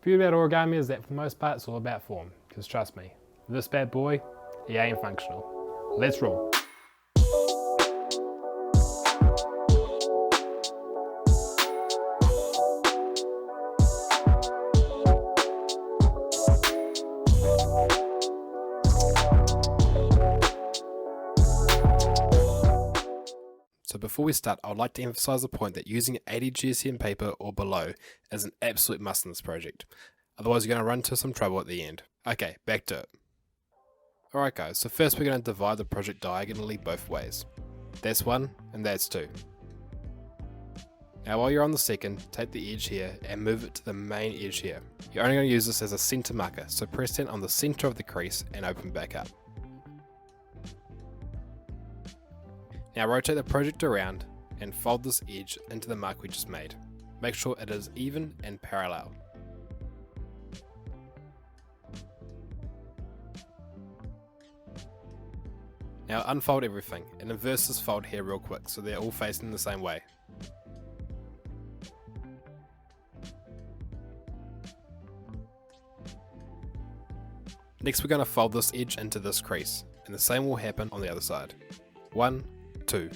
beauty about origami is that for the most part it's all about form, because trust me, this bad boy, he ain't functional. Let's roll. So before we start, I would like to emphasize the point that using 80 GSM paper or below is an absolute must in this project. Otherwise you're going to run into some trouble at the end. Okay, back to it. Alright guys, so first we're going to divide the project diagonally both ways. That's one and that's two. Now while you're on the second, take the edge here and move it to the main edge here. You're only going to use this as a center marker, so press down on the center of the crease and open back up. Now rotate the project around and fold this edge into the mark we just made. Make sure it is even and parallel. Now unfold everything and inverse this fold here real quick so they're all facing the same way. Next we're going to fold this edge into this crease, and the same will happen on the other side. 1, 2.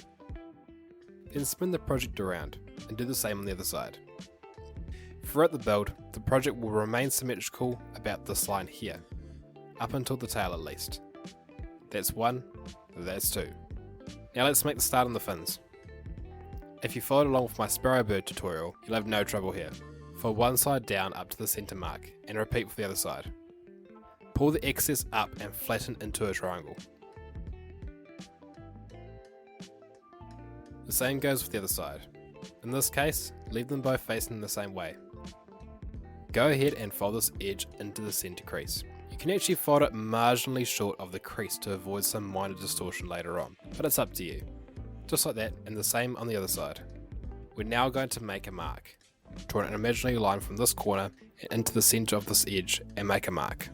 Then spin the project around and do the same on the other side. Throughout the build, the project will remain symmetrical about this line here, up until the tail at least. That's 1, that's 2. Now let's make the start on the fins. If you followed along with my sparrow bird tutorial, you'll have no trouble here. Fold one side down up to the center mark and repeat for the other side. Pull the excess up and flatten into a triangle. The same goes with the other side. In this case, leave them both facing the same way. Go ahead and fold this edge into the center crease. You can actually fold it marginally short of the crease to avoid some minor distortion later on, but it's up to you. Just like that, and the same on the other side. We're now going to make a mark. Draw an imaginary line from this corner and into the center of this edge and make a mark.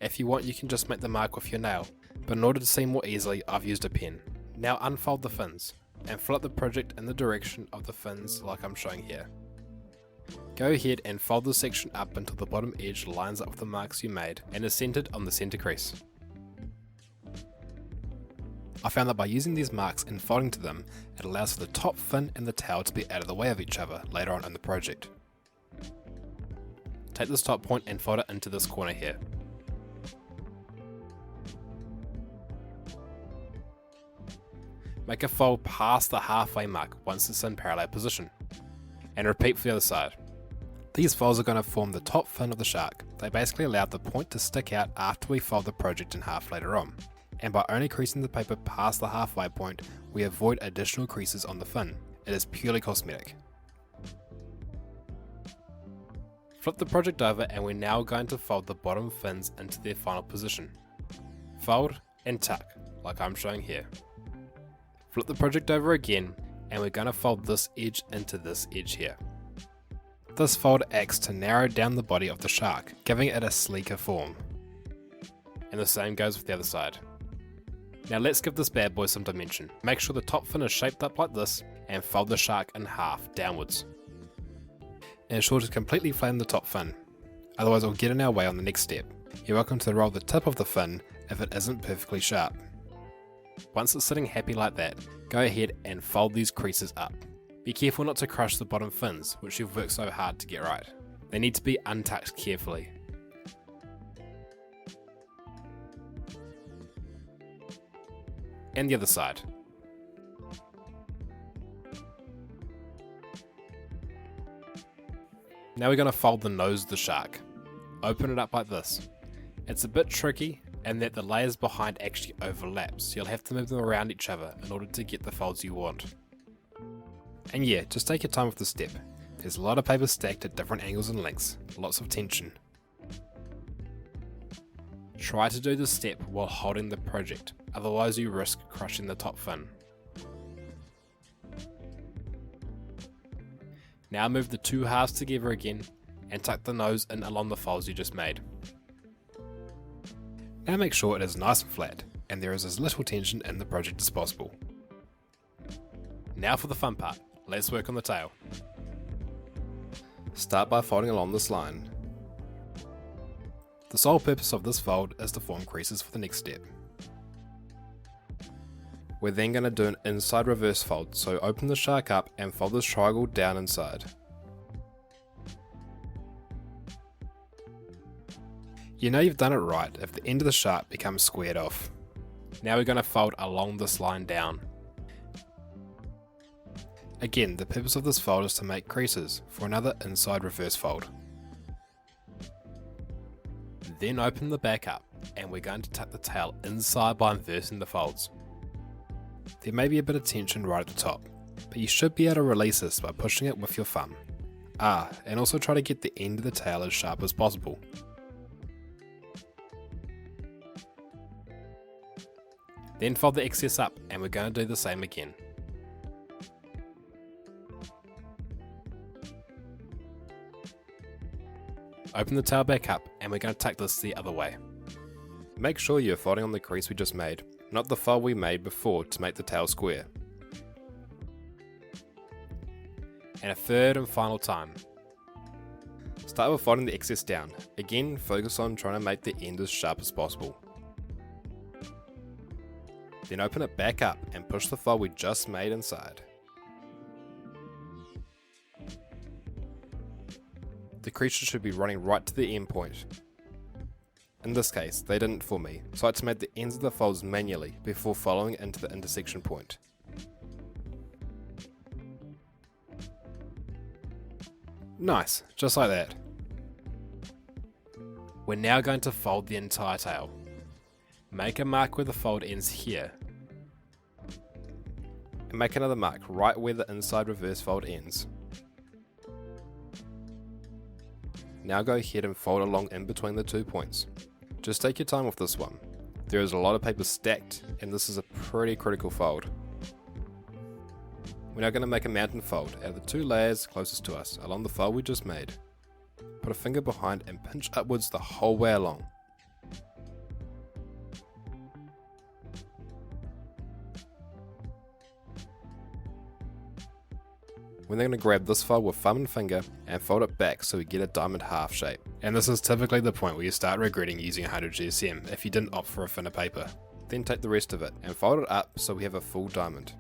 If you want, you can just make the mark with your nail, but in order to see more easily, I've used a pen. Now unfold the fins and flip the project in the direction of the fins like I'm showing here. Go ahead and fold the section up until the bottom edge lines up with the marks you made and is centered on the center crease. I found that by using these marks and folding to them, it allows for the top fin and the tail to be out of the way of each other later on in the project. Take this top point and fold it into this corner here. Make a fold past the halfway mark once it's in parallel position. And repeat for the other side. These folds are going to form the top fin of the shark. They basically allow the point to stick out after we fold the project in half later on. And by only creasing the paper past the halfway point, we avoid additional creases on the fin. It is purely cosmetic. Flip the project over and we're now going to fold the bottom fins into their final position. Fold and tuck, like I'm showing here. Flip the project over again and we're going to fold this edge into this edge here. This fold acts to narrow down the body of the shark, giving it a sleeker form. And the same goes with the other side. Now let's give this bad boy some dimension. Make sure the top fin is shaped up like this and fold the shark in half downwards. Ensure to completely flatten the top fin, otherwise it will get in our way on the next step. You're welcome to roll the tip of the fin if it isn't perfectly sharp. Once it's sitting happy like that, go ahead and fold these creases up. Be careful not to crush the bottom fins, which you've worked so hard to get right. They need to be untucked carefully. And the other side. Now we're going to fold the nose of the shark. Open it up like this. It's a bit tricky and that the layers behind actually overlap, so you'll have to move them around each other in order to get the folds you want. And yeah, just take your time with this step. There's a lot of paper stacked at different angles and lengths, lots of tension. Try to do this step while holding the project, otherwise you risk crushing the top fin. Now move the two halves together again and tuck the nose in along the folds you just made. Now make sure it is nice and flat and there is as little tension in the project as possible. Now for the fun part, let's work on the tail. Start by folding along this line. The sole purpose of this fold is to form creases for the next step. We're then going to do an inside reverse fold, so open the shark up and fold this triangle down inside. You know you've done it right if the end of the shark becomes squared off. Now we're going to fold along this line down. Again, the purpose of this fold is to make creases for another inside reverse fold. Then open the back up and we're going to tuck the tail inside by inversing the folds. There may be a bit of tension right at the top, but you should be able to release this by pushing it with your thumb. And also try to get the end of the tail as sharp as possible. Then fold the excess up and we're going to do the same again. Open the tail back up and we're going to tuck this the other way. Make sure you're folding on the crease we just made, not the fold we made before to make the tail square. And a third and final time. Start with folding the excess down. Again, focus on trying to make the end as sharp as possible. Then open it back up and push the fold we just made inside. The creases should be running right to the end point. In this case, they didn't for me, so I had to make the ends of the folds manually before following into the intersection point. Nice, just like that. We're now going to fold the entire tail. Make a mark where the fold ends here. And make another mark right where the inside reverse fold ends. Now go ahead and fold along in between the 2 points. Just take your time with this one. There is a lot of paper stacked and this is a pretty critical fold. We're now going to make a mountain fold out of the 2 layers closest to us along the fold we just made. Put a finger behind and pinch upwards the whole way along. We're then going to grab this fold with thumb and finger and fold it back so we get a diamond half shape. And this is typically the point where you start regretting using 100 GSM if you didn't opt for a thinner paper. Then take the rest of it and fold it up so we have a full diamond.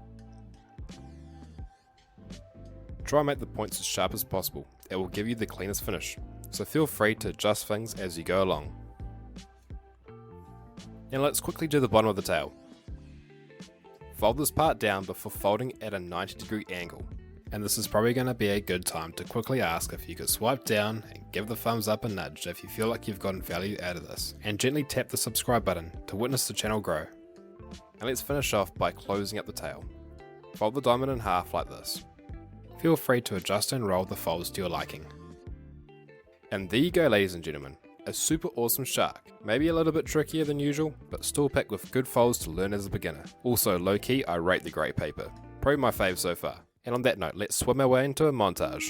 Try and make the points as sharp as possible, it will give you the cleanest finish, so feel free to adjust things as you go along. Now let's quickly do the bottom of the tail. Fold this part down before folding at a 90-degree angle. And this is probably going to be a good time to quickly ask if you could swipe down and give the thumbs up a nudge if you feel like you've gotten value out of this, and gently tap the subscribe button to witness the channel grow. And let's finish off by closing up the tail. Fold the diamond in half like this. Feel free to adjust and roll the folds to your liking. And there you go, ladies and gentlemen, a super awesome shark. Maybe a little bit trickier than usual, but still packed with good folds to learn as a beginner. Also, low key, I rate the grey paper. Probably my fave so far. And on that note, let's swim our way into a montage.